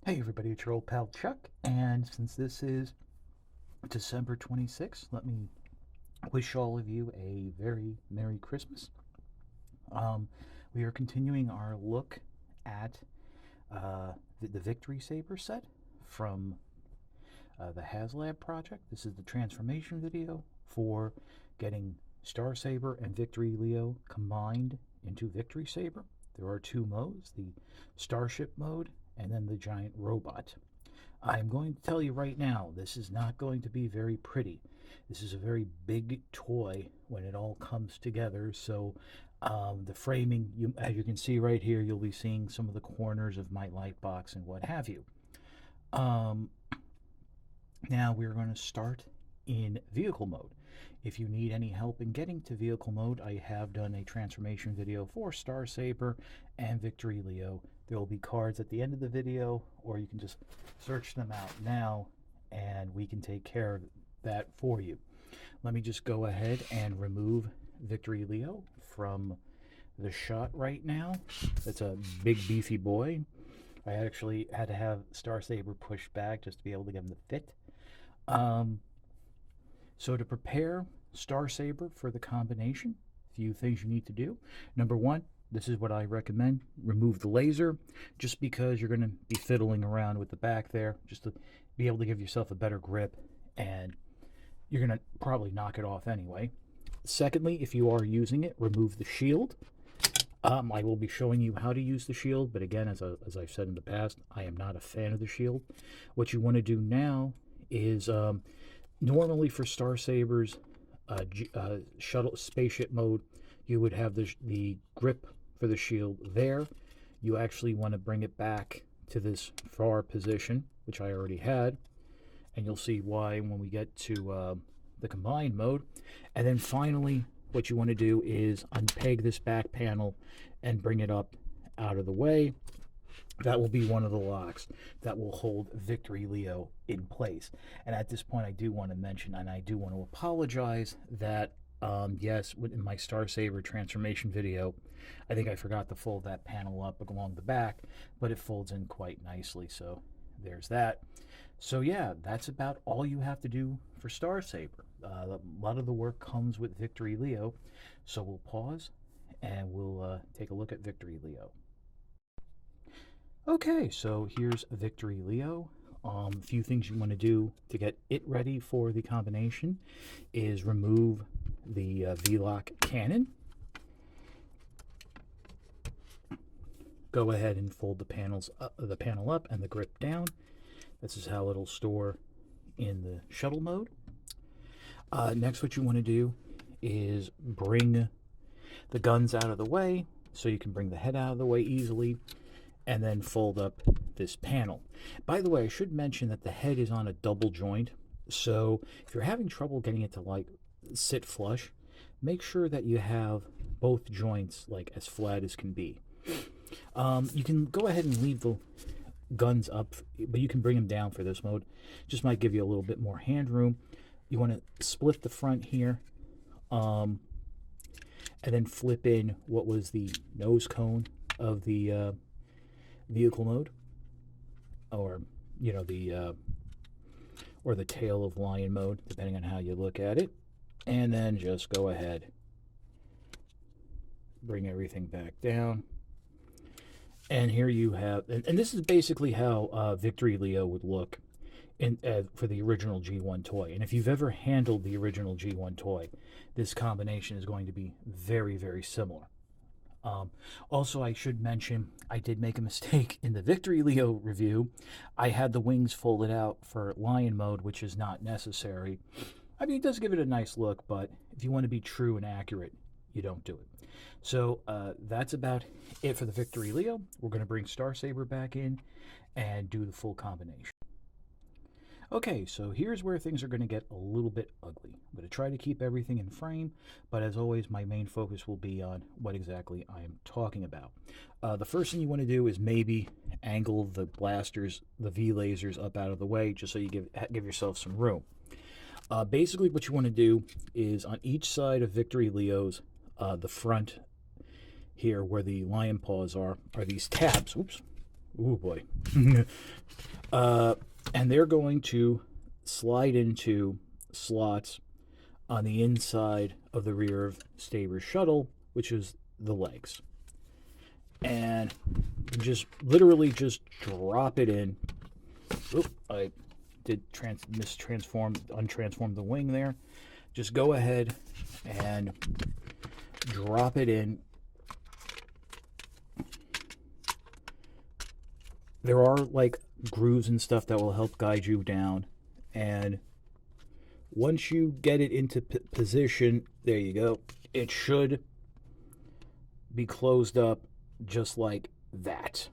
Hey everybody, it's your old pal Chuck, and since this is December 26th, let me wish all of you a very Merry Christmas. Um, we are continuing our look at the Victory Saber set from the HasLab project. This is the transformation video for getting Star Saber and Victory Leo combined into Victory Saber. There are two modes, the Starship mode and then the giant robot. I'm going to tell you right now, this is not going to be very pretty. This is a very big toy when it all comes together. So the framing, as you can see right here, you'll be seeing some of the corners of my light box and what have you. Um, Now we're going to start in vehicle mode. If you need any help in getting to vehicle mode, I have done a transformation video for Star Saber and Victory Leo. There will be cards at the end of the video, or you can just search them out now and we can take care of that for you. Let me just go ahead and remove Victory Leo from the shot right now. That's a big beefy boy. I actually had to have Star Saber pushed back just to be able to get him to fit. So to prepare Star Saber for the combination, a few things you need to do. Number one, this is what I recommend. Remove the laser, just because you're going to be fiddling around with the back there, just to be able to give yourself a better grip, and you're going to probably knock it off anyway. Secondly, if you are using it, remove the shield. I will be showing you how to use the shield, but again, as I've said in the past, I am not a fan of the shield. What you want to do now is normally for Star Saber's shuttle spaceship mode, you would have the grip for the shield there. You actually want to bring it back to this far position, which I already had, and you'll see why when we get to the combined mode. And then finally, what you want to do is unpeg this back panel and bring it up out of the way. That will be one of the locks that will hold Victory Leo in place. And at this point, I do want to mention, and I do want to apologize that, yes, in my Star Saber transformation video, I think I forgot to fold that panel up along the back, but it folds in quite nicely. So there's that. So yeah, that's about all you have to do for Star Saber. A lot of the work comes with Victory Leo. So we'll pause and we'll take a look at Victory Leo. Okay, so here's Victory Leo. A few things you want to do to get it ready for the combination is remove the V-lock cannon. Go ahead and fold the panel up and the grip down. This is how it'll store in the shuttle mode. Next, what you want to do is bring the guns out of the way so you can bring the head out of the way easily, and then fold up this panel. By the way, I should mention that the head is on a double joint, so if you're having trouble getting it to like sit flush, make sure that you have both joints like as flat as can be. You can go ahead and leave the guns up, but you can bring them down for this mode. Just might give you a little bit more hand room. You want to split the front here, and then flip in what was the nose cone of the vehicle mode, or or the tail of lion mode, depending on how you look at it. And then just go ahead, bring everything back down. And here you have, and this is basically how Victory Leo would look for the original G1 toy. And if you've ever handled the original G1 toy, this combination is going to be very, very similar. Also, I should mention, I did make a mistake in the Victory Leo review. I had the wings folded out for lion mode, which is not necessary. I mean, it does give it a nice look, but if you want to be true and accurate, you don't do it. So that's about it for the Victory Leo. We're going to bring Star Saber back in and do the full combination. Okay, so here's where things are going to get a little bit ugly. I'm going to try to keep everything in frame, but as always, my main focus will be on what exactly I am talking about. The first thing you want to do is maybe angle the blasters, the V-lasers up out of the way, just so you give yourself some room. Basically, what you want to do is on each side of Victory Leo's, the front here where the lion paws are these tabs. Oops. Oh boy. And they're going to slide into slots on the inside of the rear of Saber's shuttle, which is the legs. And just literally just drop it in. Oop, I did untransform the wing there. Just go ahead and drop it in. There are like grooves and stuff that will help guide you down, and once you get it into position, there you go, it should be closed up just like that.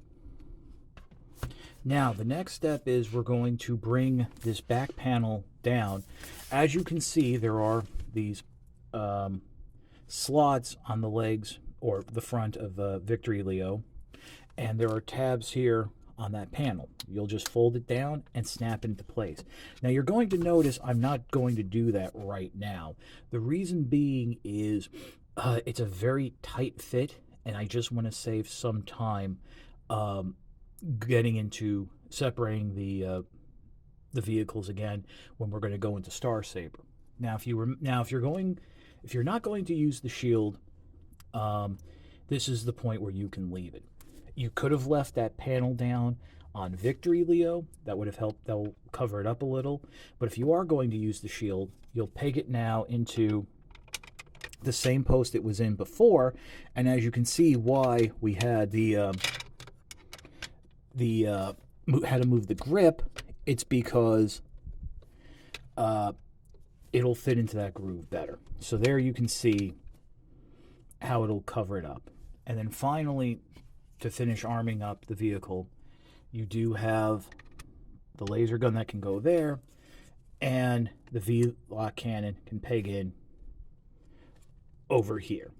Now the next step is we're going to bring this back panel down. As you can see, there are these slots on the legs or the front of Victory Leo, and there are tabs here on that panel. You'll just fold it down and snap it into place. Now you're going to notice I'm not going to do that right now. The reason being is it's a very tight fit, and I just want to save some time getting into separating the vehicles again when we're going to go into Star Saber. Now if you're not going to use the shield, this is the point where you can leave it. You could have left that panel down on Victory Leo. That would have helped. That will cover it up a little. But if you are going to use the shield, you'll peg it now into the same post it was in before. And as you can see, why we had had to move the grip, it's because it'll fit into that groove better. So there you can see how it'll cover it up. And then finally, to finish arming up the vehicle, you do have the laser gun that can go there, and the V-lock cannon can peg in over here.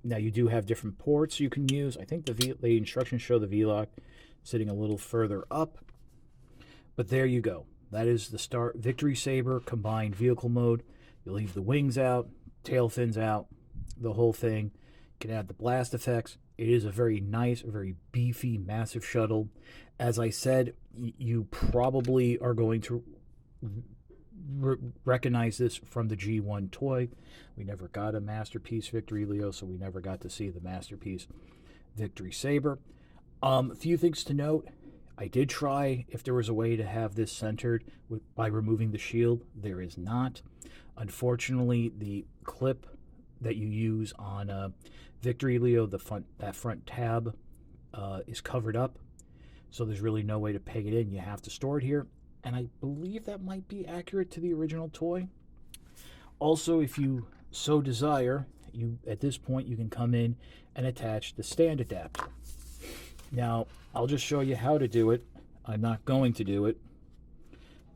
Now you do have different ports you can use. I think the instructions show the V-lock sitting a little further up, but there you go. That is the Victory Saber combined vehicle mode. You leave the wings out, tail fins out, the whole thing. You can add the blast effects. It is a very nice, very beefy, massive shuttle. As I said, you probably are going to recognize this from the G1 toy. We never got a Masterpiece Victory Leo, so we never got to see the Masterpiece Victory Saber. A few things to note. I did try if there was a way to have this centered by removing the shield. There is not. Unfortunately, the clip that you use on Victory Leo, that front tab is covered up, so there's really no way to peg it in. You have to store it here, and I believe that might be accurate to the original toy. Also, if you so desire, at this point you can come in and attach the stand adapter. Now I'll just show you how to do it. I'm not going to do it.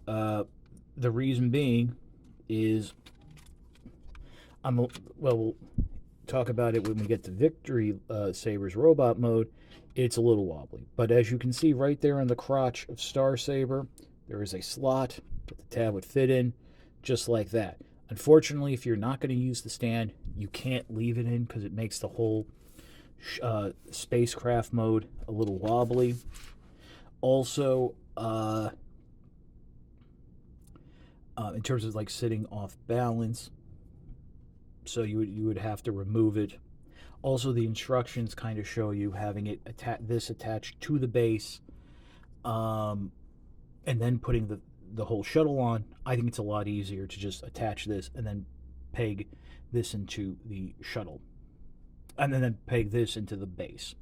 The reason being is we'll talk about it when we get to Victory Saber's robot mode. It's a little wobbly, but as you can see right there on the crotch of Star Saber, there is a slot that the tab would fit in, just like that. Unfortunately, if you're not going to use the stand, you can't leave it in because it makes the whole spacecraft mode a little wobbly. Also, in terms of like sitting off balance, so you would have to remove it. Also, the instructions kind of show you having it attached to the base, and then putting the whole shuttle on. I think it's a lot easier to just attach this and then peg this into the shuttle, and then peg this into the base.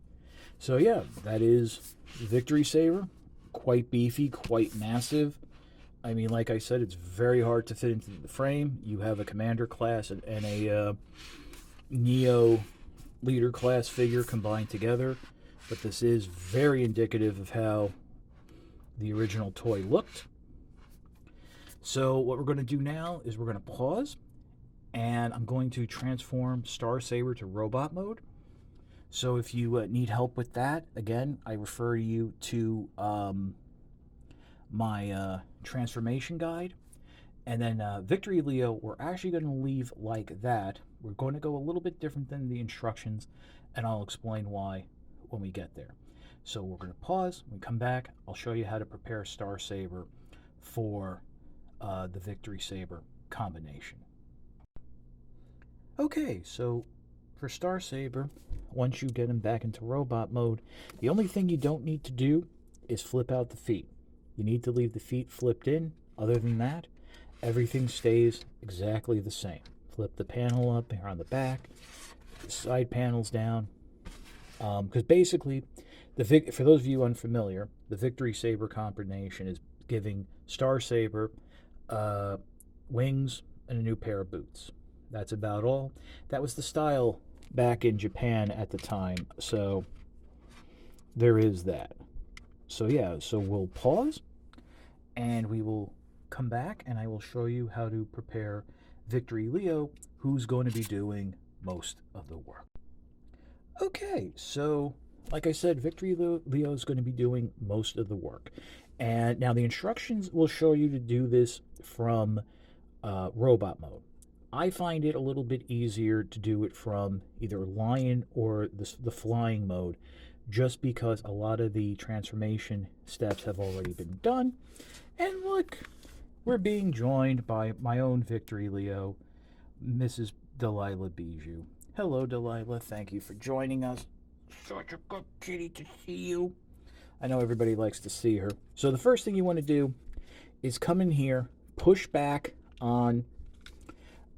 So yeah, that is Victory Saber. Quite beefy, quite massive. I mean, like I said, it's very hard to fit into the frame. You have a Commander class and a Neo Leader class figure combined together, but this is very indicative of how the original toy looked. So what we're going to do now is we're going to pause, and I'm going to transform Star Saber to robot mode. So if you need help with that, again, I refer you to my transformation guide. And then Victory Leo, we're actually going to leave like that. We're going to go a little bit different than the instructions, and I'll explain why when we get there. So we're going to pause. When we come back, I'll show you how to prepare Star Saber for the Victory Saber combination. Okay, so for Star Saber, once you get him back into robot mode, the only thing you don't need to do is flip out the feet. You need to leave the feet flipped in. Other than that, everything stays exactly the same. Flip the panel up here on the back, the side panels down. Because basically, for those of you unfamiliar, the Victory Saber combination is giving Star Saber wings and a new pair of boots. That's about all. That was the style back in Japan at the time, so there is that. So yeah, so we'll pause and we will come back and I will show you how to prepare Victory Leo, who's going to be doing most of the work. Okay, so like I said, Victory Leo is going to be doing most of the work. And now the instructions will show you to do this from robot mode. I find it a little bit easier to do it from either lion or the flying mode, just because a lot of the transformation steps have already been done. And look, we're being joined by my own Victory Leo, Mrs. Delilah Bijou. Hello, Delilah. Thank you for joining us. Such a good kitty to see you. I know everybody likes to see her. So the first thing you want to do is come in here, push back on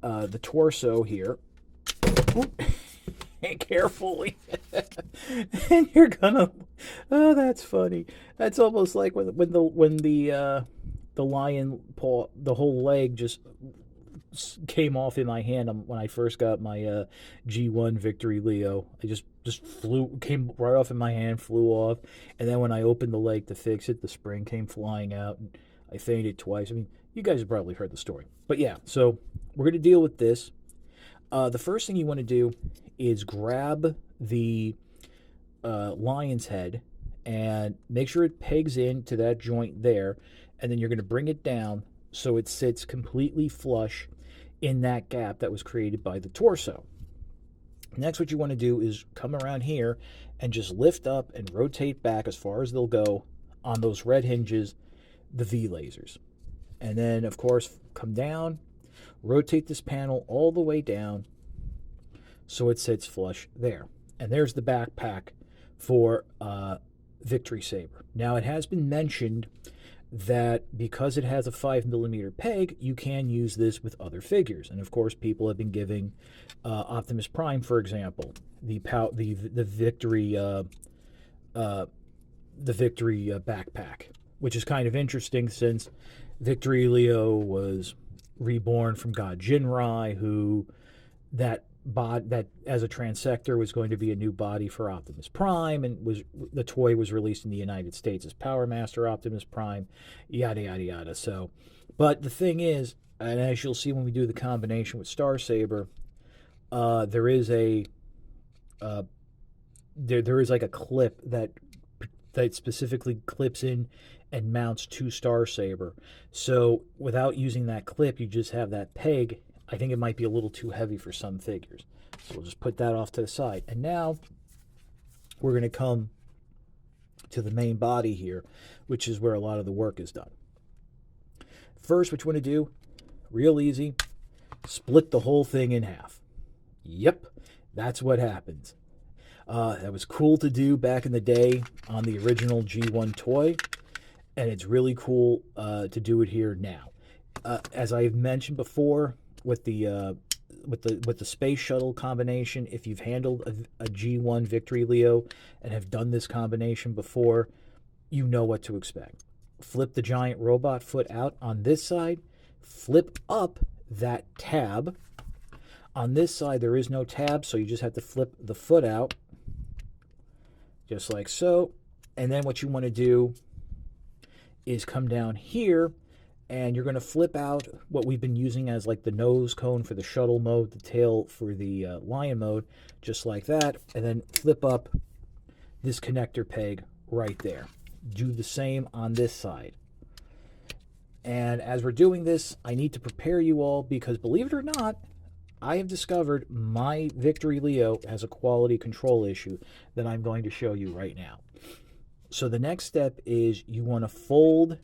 the torso here. Carefully. And you're gonna, oh, that's funny. That's almost like when the lion paw, the whole leg just came off in my hand when I first got my G1 Victory Leo. I just came right off in my hand, flew off, and then when I opened the leg to fix it, the spring came flying out, and I fainted twice. I mean, you guys have probably heard the story. But yeah, so we're going to deal with this. The first thing you want to do is grab the lion's head and make sure it pegs into that joint there, and then you're going to bring it down so it sits completely flush in that gap that was created by the torso. Next, what you want to do is come around here and just lift up and rotate back as far as they'll go on those red hinges, the V lasers. And then, of course, come down, rotate this panel all the way down so it sits flush there. And there's the backpack for Victory Saber. Now, it has been mentioned that because it has a 5mm peg, you can use this with other figures. And of course, people have been giving Optimus Prime, for example, the Victory backpack, which is kind of interesting since Victory Leo was reborn from God Jinrai, who that as a transector was going to be a new body for Optimus Prime, and the toy was released in the United States as Power Master Optimus Prime, yada yada yada. So, but the thing is, and as you'll see when we do the combination with Star Saber, there is a there is like a clip that specifically clips in and mounts to Star Saber. So without using that clip, you just have that peg. I think it might be a little too heavy for some figures. So we'll just put that off to the side. And now we're going to come to the main body here, which is where a lot of the work is done. First, what you want to do, real easy, split the whole thing in half. Yep, that's what happens. That was cool to do back in the day on the original G1 toy, and it's really cool to do it here now. As I've mentioned before, with the space shuttle combination, if you've handled a G1 Victory Leo and have done this combination before, you know what to expect. Flip the giant robot foot out on this side, flip up that tab. On this side, there is no tab, so you just have to flip the foot out, just like so. And then what you want to do is come down here, and you're going to flip out what we've been using as like the nose cone for the shuttle mode, the tail for the lion mode, just like that, and then flip up this connector peg right there. Do the same on this side. And as we're doing this, I need to prepare you all because, believe it or not, I have discovered my Victory Leo has a quality control issue that I'm going to show you right now. So the next step is you want to fold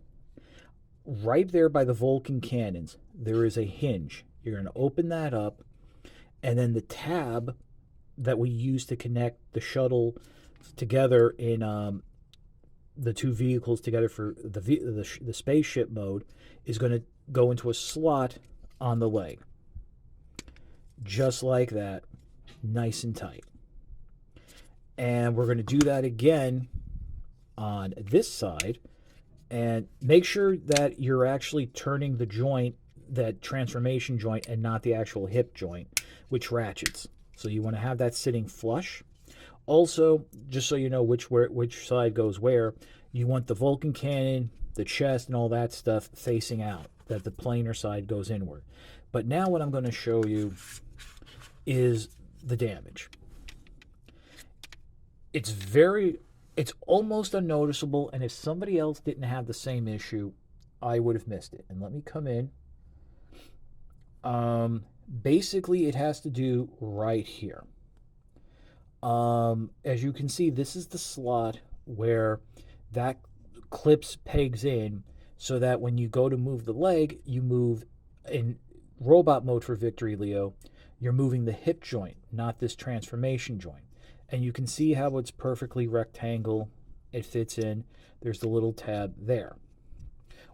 right there by the Vulcan cannons. There is a hinge. You're going to open that up, and then the tab that we use to connect the shuttle together in the two vehicles together for the spaceship mode is going to go into a slot on the leg. Just like that, nice and tight. And we're going to do that again on this side. And make sure that you're actually turning the joint, that transformation joint, and not the actual hip joint, which ratchets. So you want to have that sitting flush. Also, just so you know which side goes where, you want the Vulcan cannon, the chest, and all that stuff facing out, that the planar side goes inward. But now what I'm going to show you is the damage. It's almost unnoticeable, and if somebody else didn't have the same issue, I would have missed it. And let me come in. Basically, it has to do right here. As you can see, this is the slot where that clips pegs in, so that when you go to move the leg, you move in robot mode for Victory Leo. You're moving the hip joint, not this transformation joint. And you can see how it's perfectly rectangle. It fits in. There's the little tab there.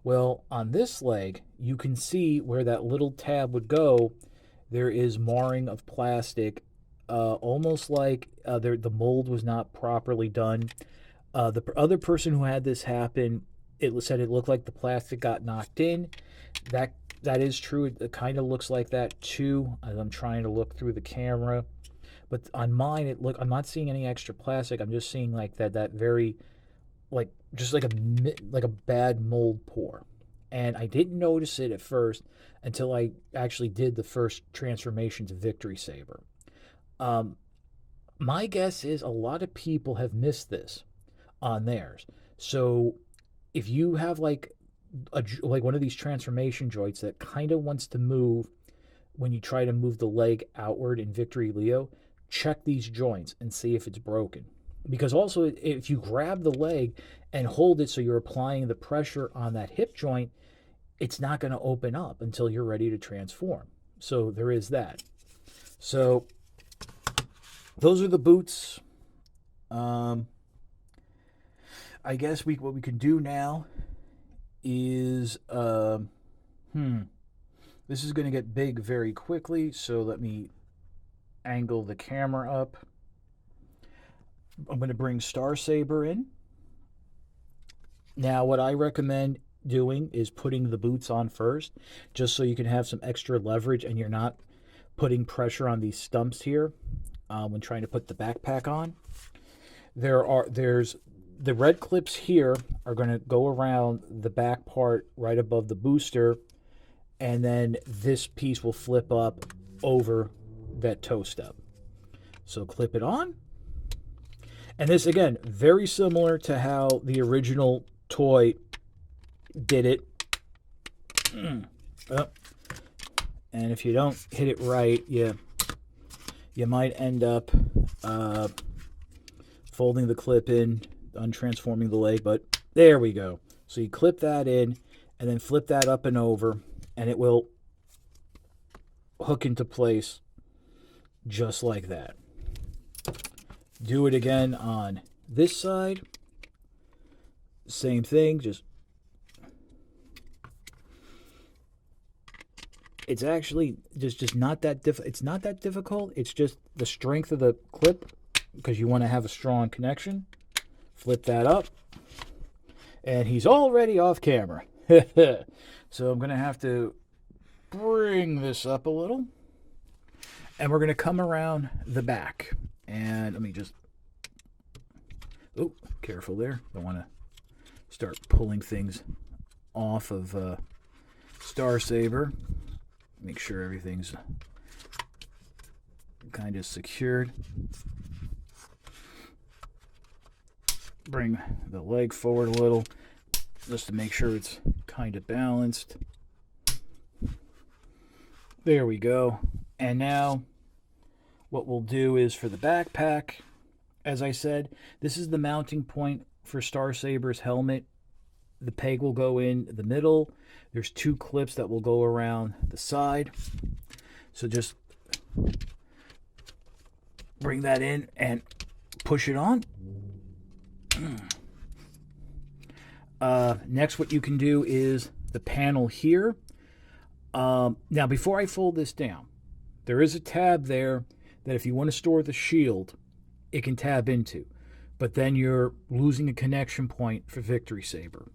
Well, on this leg, you can see where that little tab would go. There is marring of plastic, almost like the mold was not properly done. The other person who had this happen, it said it looked like the plastic got knocked in. That is true. It kind of looks like that too, as I'm trying to look through the camera. But on mine, I'm not seeing any extra plastic. I'm just seeing like that very, just like a bad mold pour. And I didn't notice it at first until I actually did the first transformation to Victory Saber. My guess is a lot of people have missed this on theirs. So if you have like one of these transformation joints that kind of wants to move when you try to move the leg outward in Victory Leo, check these joints and see if it's broken. Because also, if you grab the leg and hold it so you're applying the pressure on that hip joint, it's not going to open up until you're ready to transform. So there is that. So those are the boots. I guess what we can do now is this is going to get big very quickly, so let me angle the camera up. I'm going to bring Star Saber in. Now, what I recommend doing is putting the boots on first, just so you can have some extra leverage and you're not putting pressure on these stumps here when trying to put the backpack on. There's the red clips here are going to go around the back part right above the booster, and then this piece will flip up over that toe stub. So clip it on. And this, again, very similar to how the original toy did it. Oh. And if you don't hit it right, you might end up folding the clip in, untransforming the leg, but there we go. So you clip that in and then flip that up and over, and it will hook into place just like that. Do it again on this side. Same thing, just it's actually just not that it's not that difficult. It's just the strength of the clip, because you want to have a strong connection. Flip that up, and he's already off camera. So I'm going to have to bring this up a little, and we're going to come around the back. And let me just, oh, careful there. Don't want to start pulling things off of Star Saber. Make sure everything's kind of secured. Bring the leg forward a little just to make sure it's kind of balanced. There we go. And now what we'll do is for the backpack, as I said, this is the mounting point for Star Saber's helmet, the peg will go in the middle. There's 2 clips that will go around the side. So just bring that in and push it on. Next, what you can do is the panel here. Now, before I fold this down, there is a tab there that if you want to store the shield, it can tab into. But then you're losing a connection point for Victory Saber.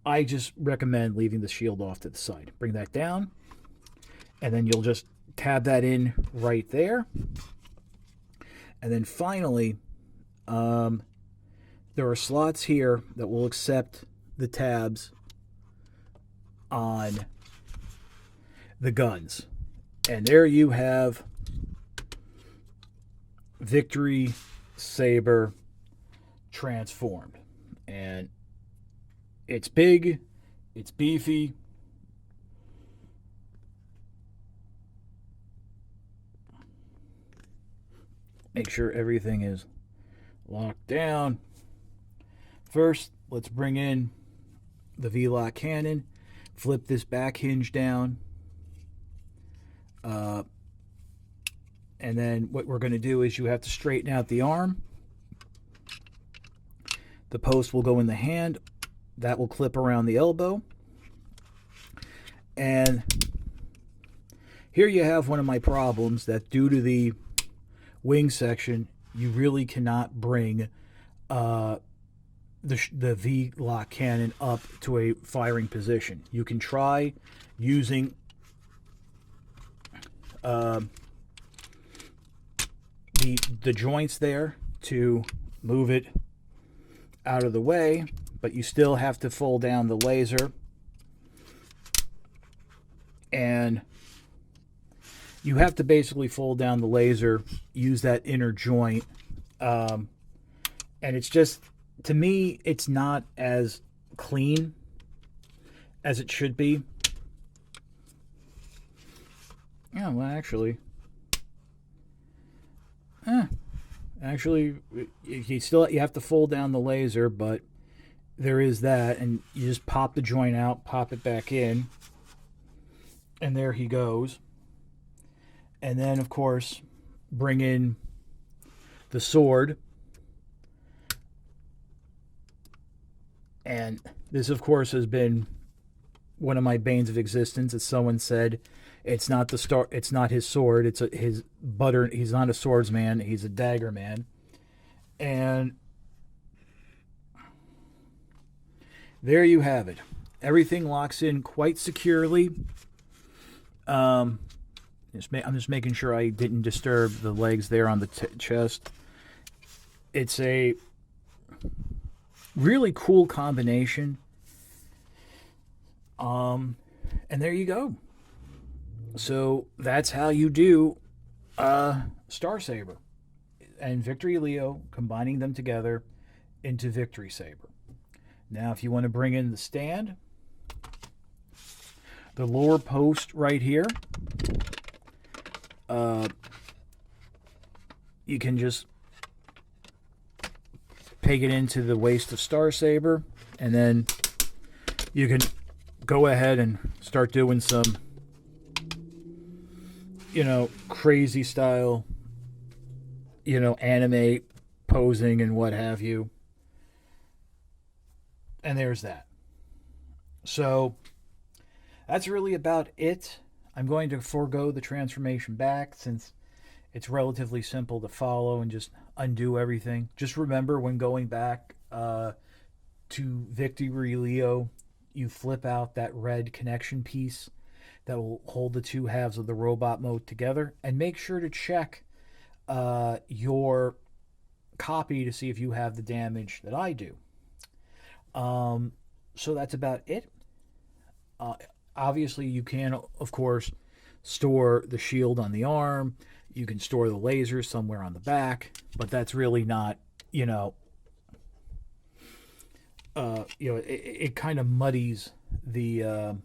I just recommend leaving the shield off to the side. Bring that down, and then you'll just tab that in right there. And then finally, there are slots here that will accept the tabs on the guns. And there you have Victory Saber transformed. And it's big, it's beefy. Make sure everything is locked down. First, let's bring in the V-lock cannon. Flip this back hinge down. And then what we're going to do is you have to straighten out the arm. The post will go in the hand. That will clip around the elbow. And here you have one of my problems, that due to the wing section, you really cannot bring the V-lock cannon up to a firing position. You can try using the joints there to move it out of the way, but you still have to fold down the laser, and you have to basically fold down the laser, use that inner joint, and it's just, to me, it's not as clean as it should be. Yeah, well, actually, you have to fold down the laser, but there is that, and you just pop the joint out, pop it back in, and there he goes. And then, of course, bring in the sword. And this, of course, has been one of my banes of existence, as someone said. It's not his sword. It's his butter. He's not a swordsman. He's a dagger man. And there you have it. Everything locks in quite securely. I'm just making sure I didn't disturb the legs there on the chest. It's a really cool combination. And there you go. So that's how you do Star Saber and Victory Leo, combining them together into Victory Saber. Now, if you want to bring in the stand, the lower post right here, you can just peg it into the waist of Star Saber, and then you can go ahead and start doing some, crazy style, anime posing and what have you. And there's that. So that's really about it. I'm going to forego the transformation back since it's relatively simple to follow and just undo everything. Just remember, when going back to Victory Leo, you flip out that red connection piece that will hold the 2 halves of the robot mode together, and make sure to check your copy to see if you have the damage that I do. So that's about it. Obviously, you can, of course, store the shield on the arm. You can store the laser somewhere on the back, but that's really not, it kind of muddies the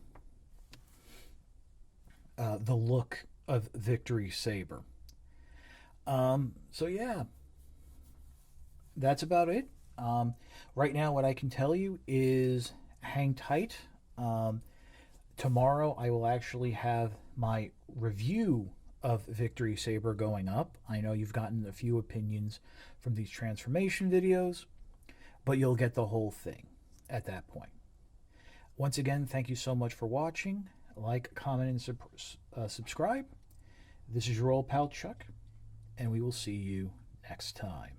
look of Victory Saber. So yeah, that's about it. Right now, what I can tell you is hang tight. Um, Tomorrow, I will actually have my review of Victory Saber going up. I know you've gotten a few opinions from these transformation videos, but you'll get the whole thing at that point. Once again, thank you so much for watching. Like, comment, and subscribe. This is your old pal Chuck, and we will see you next time.